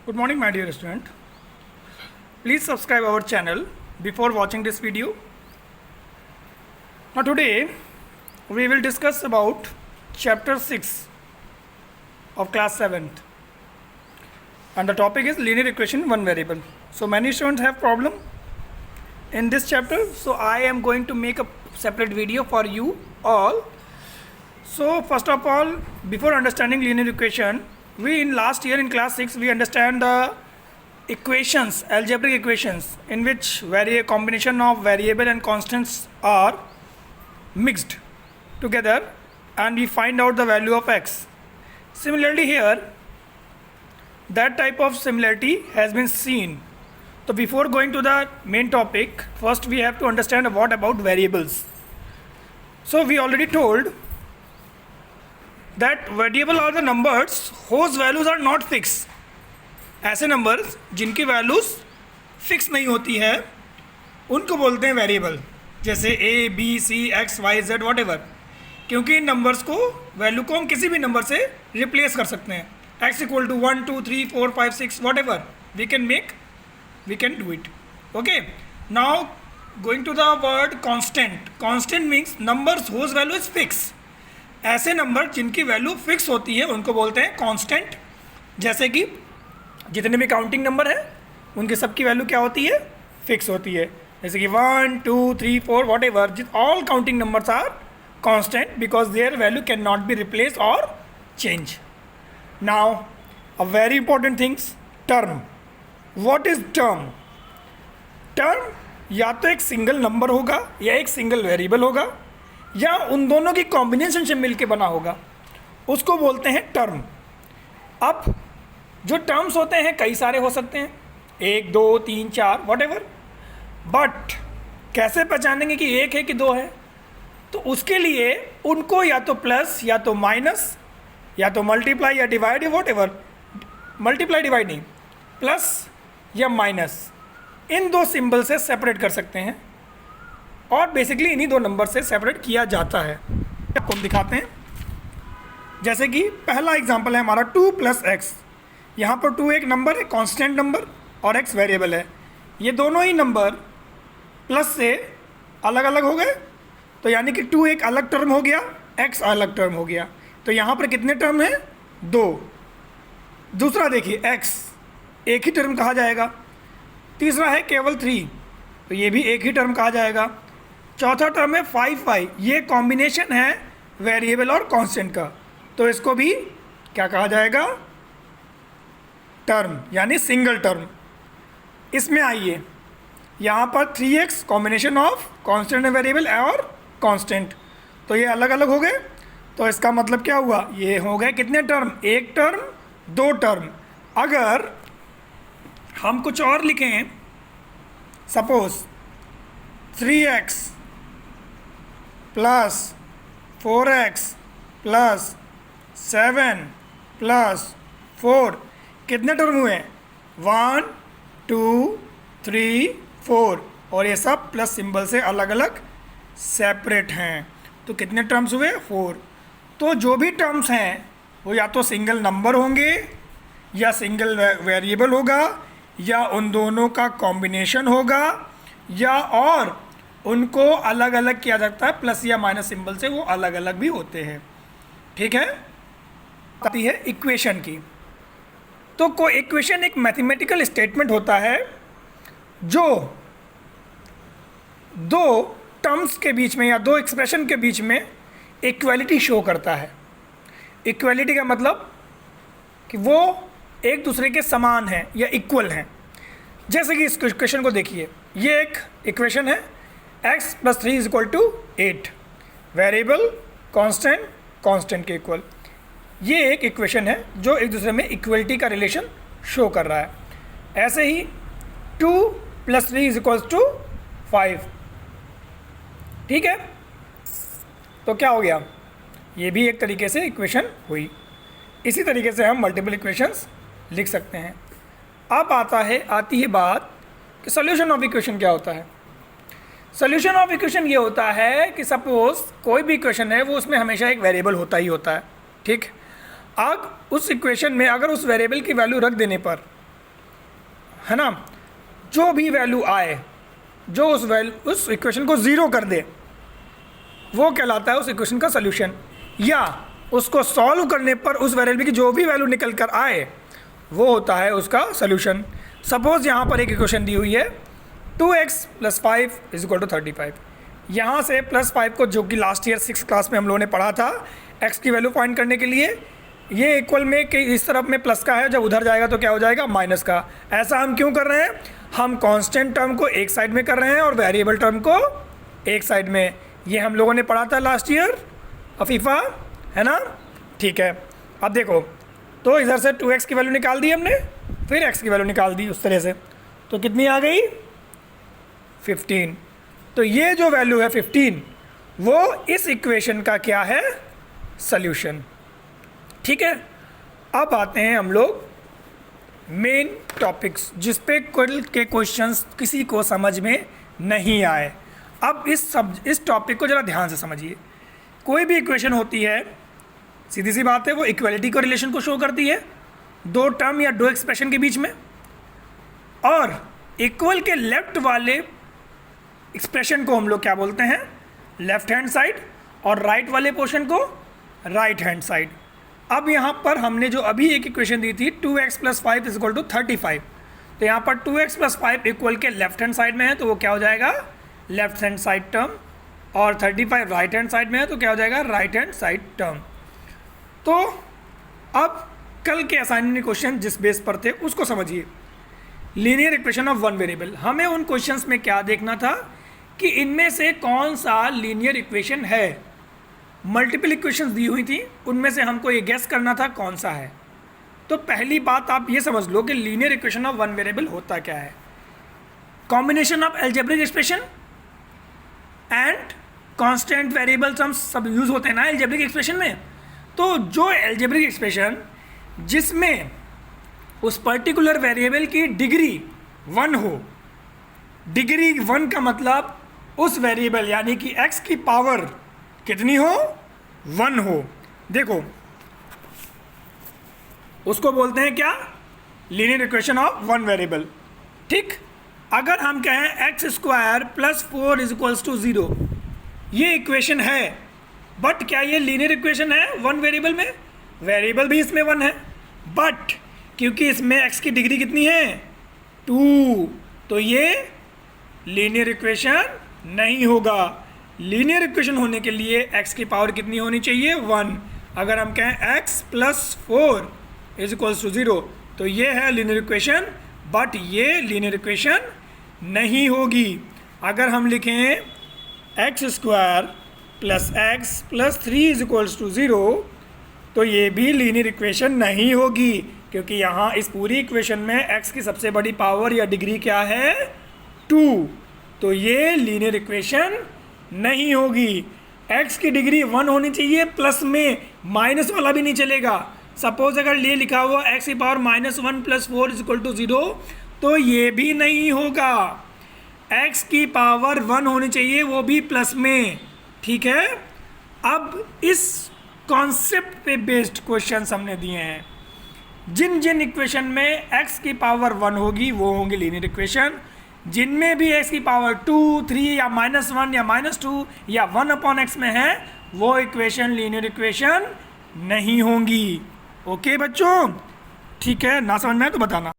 Good morning, my dear student. Please subscribe our channel before watching this video. Now today we will discuss about chapter 6 of class 7th, and the topic is linear equation one variable. So many students have problem in this chapter, so I am going to make a separate video for you all. So first of all, before understanding linear equation, we in last year in class 6 we understand the equations, algebraic equations, in which a combination of variable and constants are mixed together and we find out the value of x. Similarly here, that type of similarity has been seen. So before going to the main topic, first we have to understand what about variables. So we already told that variable are the numbers whose values are not fixed. ऐसे numbers जिनकी values fix नहीं होती है उनको बोलते हैं variable, जैसे A B C X Y Z whatever, क्योंकि इन नंबर्स को वैल्यू को हम किसी भी नंबर से रिप्लेस कर सकते हैं. X equal to 1 2 3 4 5 6 whatever we can do it. Okay, now going to the word constant. Constant means numbers whose value is fix. ऐसे नंबर जिनकी वैल्यू फिक्स होती है उनको बोलते हैं कांस्टेंट. जैसे कि जितने भी काउंटिंग नंबर हैं उनकी सबकी वैल्यू क्या होती है, फिक्स होती है. जैसे कि 1 2 3 4 whatever, all counting numbers are constant because their value can not be replace और change. Now a very important things, term. What is term? Term या तो एक सिंगल नंबर होगा या एक सिंगल वेरिएबल होगा या उन दोनों की कॉम्बिनेशन से मिलके बना होगा, उसको बोलते हैं टर्म. अब जो टर्म्स होते हैं कई सारे हो सकते हैं, 1 2 3 4 वॉट एवर, बट कैसे पहचानेंगे कि एक है कि दो है? तो उसके लिए उनको या तो प्लस या तो माइनस या तो मल्टीप्लाई या डिवाइड या वॉट एवर, मल्टीप्लाई डिवाइड नहीं, प्लस या माइनस, इन दो सिंबल से सेपरेट कर सकते हैं और बेसिकली इन्हीं दो नंबर से सेपरेट किया जाता है. आपको हम दिखाते हैं. जैसे कि पहला एग्जांपल है हमारा 2 + x. यहाँ पर 2 एक नंबर है, कांस्टेंट नंबर, और x वेरिएबल है. ये दोनों ही नंबर प्लस से अलग अलग हो गए, तो यानी कि 2 एक अलग टर्म हो गया, x अलग टर्म हो गया. तो यहाँ पर कितने टर्म हैं? 2. दूसरा देखिए x एक ही टर्म कहा जाएगा. तीसरा है केवल 3, तो ये भी एक ही टर्म कहा जाएगा. चौथा टर्म है 5y, ये कॉम्बिनेशन है वेरिएबल और कांस्टेंट का, तो इसको भी क्या कहा जाएगा? टर्म, यानी सिंगल टर्म. इसमें आइए, यहाँ पर 3x combination of constant variable और कांस्टेंट, तो ये अलग अलग हो गए. तो इसका मतलब क्या हुआ? ये हो गए कितने टर्म? एक टर्म, दो टर्म. अगर हम कुछ और लिखें, suppose 3x plus 4x plus 7 plus 4, कितने टर्म हुए? 1 2 3 4, और ये सब प्लस सिंबल से अलग अलग सेपरेट हैं. तो कितने टर्म्स हुए? 4. तो जो भी टर्म्स हैं वो या तो सिंगल नंबर होंगे या सिंगल वेरिएबल होगा या उन दोनों का कॉम्बिनेशन होगा या और उनको अलग अलग किया जाता है प्लस या माइनस सिंबल से, वो अलग अलग भी होते हैं. ठीक है. आती है इक्वेशन की. तो कोई इक्वेशन एक मैथमेटिकल स्टेटमेंट होता है जो दो टर्म्स के बीच में या दो एक्सप्रेशन के बीच में इक्वलिटी शो करता है. इक्वलिटी का मतलब कि वो एक दूसरे के समान हैं या इक्वल हैं. जैसे कि इस इक्वेशन को देखिए, ये एक इक्वेशन है x + 3 = 8, वेरिएबल कांस्टेंट कांस्टेंट के इक्वल. ये एक इक्वेशन है जो एक दूसरे में इक्वलिटी का रिलेशन शो कर रहा है. ऐसे ही 2 + 3 = 5. ठीक है. तो क्या हो गया? ये भी एक तरीके से इक्वेशन हुई. इसी तरीके से हम मल्टीपल इक्वेशंस लिख सकते हैं. अब आती है बात कि सॉल्यूशन ऑफ इक्वेशन क्या होता है. सॉल्यूशन ऑफ इक्वेशन ये होता है कि सपोज कोई भी इक्वेशन है वो उसमें हमेशा एक वेरिएबल होता ही होता है. ठीक. अब उस इक्वेशन में अगर उस वेरिएबल की वैल्यू रख देने पर है ना, जो भी वैल्यू आए, जो उस इक्वेशन को ज़ीरो कर दे, वो कहलाता है उस इक्वेशन का सॉल्यूशन। या उसको सॉल्व करने पर उस वेरिएबल की जो भी वैल्यू निकल कर आए वो होता है उसका सॉल्यूशन। सपोज़ यहाँ पर एक इक्वेशन दी हुई है 2x + 5 = 35। यहाँ से +5 को, जो कि लास्ट ईयर 6th क्लास में हम लोगों ने पढ़ा था, x की वैल्यू फाइंड करने के लिए, ये इक्वल में कि इस तरफ में प्लस का है, जब उधर जाएगा तो क्या हो जाएगा, माइनस का। ऐसा हम क्यों कर रहे हैं, हम कांस्टेंट टर्म को एक साइड में कर रहे हैं और वेरिएबल टर्म को एक साइड में। ये हम लोगों ने पढ़ा था लास्ट ईयर अफीफ़ा, है ना। ठीक है, अब देखो, तो इधर से 2x की वैल्यू निकाल दी हमने, फिर x की वैल्यू निकाल दी उस तरह से, तो कितनी आ गई, 15। तो ये जो वैल्यू है 15, वो इस इक्वेशन का क्या है, सॉल्यूशन। ठीक है, अब आते हैं हम लोग मेन टॉपिक्स, जिस पे कल के क्वेश्चंस किसी को समझ में नहीं आए। अब इस टॉपिक को ज़रा ध्यान से समझिए। कोई भी इक्वेशन होती है, सीधी सी बात है, वो इक्वलिटी को रिलेशन को शो करती है दो टर्म या दो एक्सप्रेशन के बीच में, और इक्वल के लेफ्ट वाले एक्सप्रेशन को हम लोग क्या बोलते हैं, लेफ्ट हैंड साइड, और राइट वाले पोर्शन को राइट हैंड साइड। अब यहाँ पर हमने जो अभी एक इक्वेशन दी थी 2x + 5 = 35, तो यहाँ पर 2x + 5 इक्वल के लेफ्ट हैंड साइड में है, तो वो क्या हो जाएगा, लेफ्ट हैंड साइड टर्म, और 35 राइट हैंड साइड में है, तो क्या हो जाएगा, राइट हैंड साइड टर्म। तो अब कल के असाइनमेंट क्वेश्चन जिस बेस पर थे उसको समझिए। Linear equation of one variable, हमें उन क्वेश्चंस में क्या देखना था कि इनमें से कौन सा लीनियर इक्वेशन है। मल्टीपल इक्वेशंस दी हुई थी, उनमें से हमको ये गेस करना था कौन सा है। तो पहली बात आप ये समझ लो कि linear equation of one variable होता क्या है, combination of algebraic expression and constant variable some सब यूज़ होते हैं ना अलजेब्रिक एक्सप्रेशन में। तो जो अलजेब्रिक एक्सप्रेशन जिसमें उस पर्टिकुलर वेरिएबल की डिग्री 1 हो, डिग्री 1 का मतलब उस वेरिएबल यानी कि x की पावर कितनी हो, 1 हो। देखो उसको बोलते हैं क्या, linear equation of one variable. ठीक, अगर हम कहें x² + 4 = 0, ये इक्वेशन है, बट क्या ये लीनियर इक्वेशन है वन वेरिएबल में, वेरिएबल भी इसमें 1 है, बट क्योंकि इसमें x की डिग्री कितनी है, 2, तो ये लीनियर इक्वेशन नहीं होगा। लीनियर इक्वेशन होने के लिए x की पावर कितनी होनी चाहिए, 1। अगर हम कहें x + 4 = 0, तो ये है लीनियर इक्वेशन, बट ये लीनियर इक्वेशन नहीं होगी। अगर हम लिखें x² + x + 3 = 0, तो ये भी लीनियर इक्वेशन नहीं होगी, क्योंकि यहाँ इस पूरी इक्वेशन में x की सबसे बड़ी पावर या डिग्री क्या है, 2, तो ये लीनियर इक्वेशन नहीं होगी। x की डिग्री 1 होनी चाहिए, प्लस में माइनस वाला भी नहीं चलेगा। सपोज अगर ये लिखा हुआ x की पावर -1 + 4 = 0, तो ये भी नहीं होगा। x की पावर 1 होनी चाहिए, वो भी प्लस में। ठीक है, अब इस कॉन्सेप्ट पे बेस्ड क्वेश्चन हमने दिए हैं। जिन जिन इक्वेशन में x की पावर 1 होगी वो होंगे लीनियर इक्वेशन, जिनमें भी x की पावर 2, 3 या -1 या -2 या 1/x में है, वो इक्वेशन लीनियर इक्वेशन नहीं होंगी। ओके बच्चों, ठीक है, ना समझ में आए तो बताना।